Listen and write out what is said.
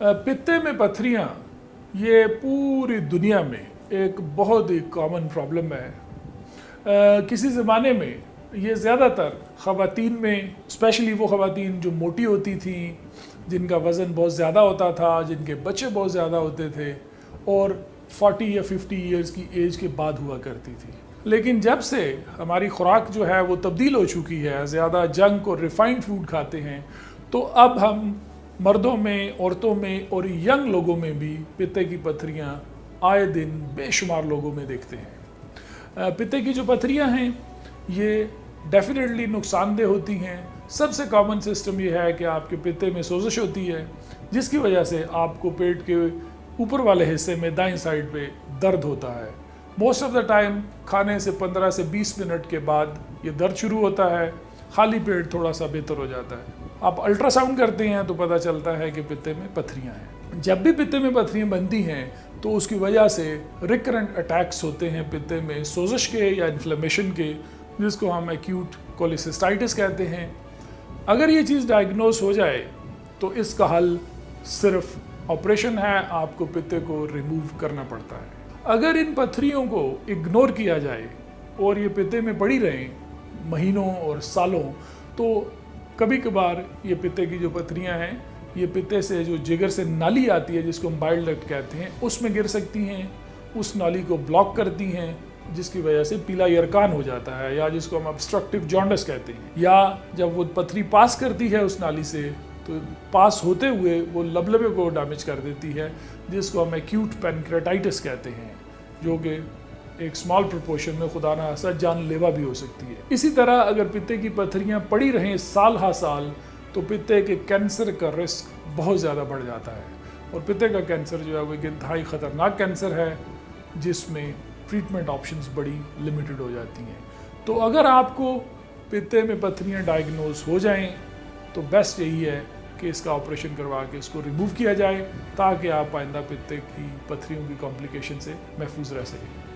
पित्ते में पथरियाँ ये पूरी दुनिया में एक बहुत ही कॉमन प्रॉब्लम है। किसी ज़माने में ये ज़्यादातर ख़वातीन में, स्पेशली वो ख़वातीन जो मोटी होती थी, जिनका वज़न बहुत ज़्यादा होता था, जिनके बच्चे बहुत ज़्यादा होते थे और 40 या 50 इयर्स की एज के बाद हुआ करती थी। लेकिन जब से हमारी खुराक जो है वो तब्दील हो चुकी है, ज़्यादा जंक और रिफाइंड फूड खाते हैं, तो अब हम मर्दों में, औरतों में और यंग लोगों में भी पित्ते की पथरियाँ आए दिन बेशुमार लोगों में देखते हैं। पित्ते की जो पथरियाँ हैं ये डेफिनेटली नुकसानदेह होती हैं। सबसे कॉमन सिस्टम ये है कि आपके पित्ते में सोजिश होती है, जिसकी वजह से आपको पेट के ऊपर वाले हिस्से में दाईं साइड पे दर्द होता है। मोस्ट ऑफ द टाइम खाने से 15 से 20 मिनट के बाद ये दर्द शुरू होता है, खाली पेट थोड़ा सा बेहतर हो जाता है। आप अल्ट्रासाउंड करते हैं तो पता चलता है कि पित्ते में पथरियाँ हैं। जब भी पित्ते में पथरियाँ बनती हैं तो उसकी वजह से रिकरेंट अटैक्स होते हैं पित्ते में सोजिश के या इन्फ्लेमेशन के, जिसको हम एक्यूट कोलिसिस्टाइटिस कहते हैं। अगर ये चीज़ डायग्नोज हो जाए तो इसका हल सिर्फ ऑपरेशन है, आपको पित्ते को रिमूव करना पड़ता है। अगर इन पथरियों को इग्नोर किया जाए और ये पित्ते में पड़ी रहें महीनों और सालों, तो कभी कभार ये पित्ते की जो पथरियाँ हैं ये पित्ते से जो जिगर से नाली आती है, जिसको हम बाइल डक्ट कहते हैं, उसमें गिर सकती हैं, उस नाली को ब्लॉक करती हैं, जिसकी वजह से पीला यरकान हो जाता है, या जिसको हम ऑब्स्ट्रक्टिव जॉन्डिस कहते हैं। या जब वो पथरी पास करती है उस नाली से, तो पास होते हुए वो लबलबे को डैमेज कर देती है, जिसको हम एक्यूट पैनक्रेटाइटिस कहते हैं, जो कि एक स्मॉल प्रोपोर्शन में खुदा ना खास्ता जानलेवा भी हो सकती है। इसी तरह अगर पित्ते की पथरियाँ पड़ी रहें साल हा साल, तो पित्ते के कैंसर का रिस्क बहुत ज़्यादा बढ़ जाता है। और पित्ते का कैंसर जो है वो एक इंतहाई ख़तरनाक कैंसर है, जिसमें ट्रीटमेंट ऑप्शंस बड़ी लिमिटेड हो जाती हैं। तो अगर आपको पित्ते में पथरियाँ डायग्नोज हो जाएं तो बेस्ट यही है कि इसका ऑपरेशन करवा के इसको रिमूव किया जाए, ताकि आप आइंदा पित्ते की पथरियों की कॉम्प्लिकेशन से महफूज रह सकें।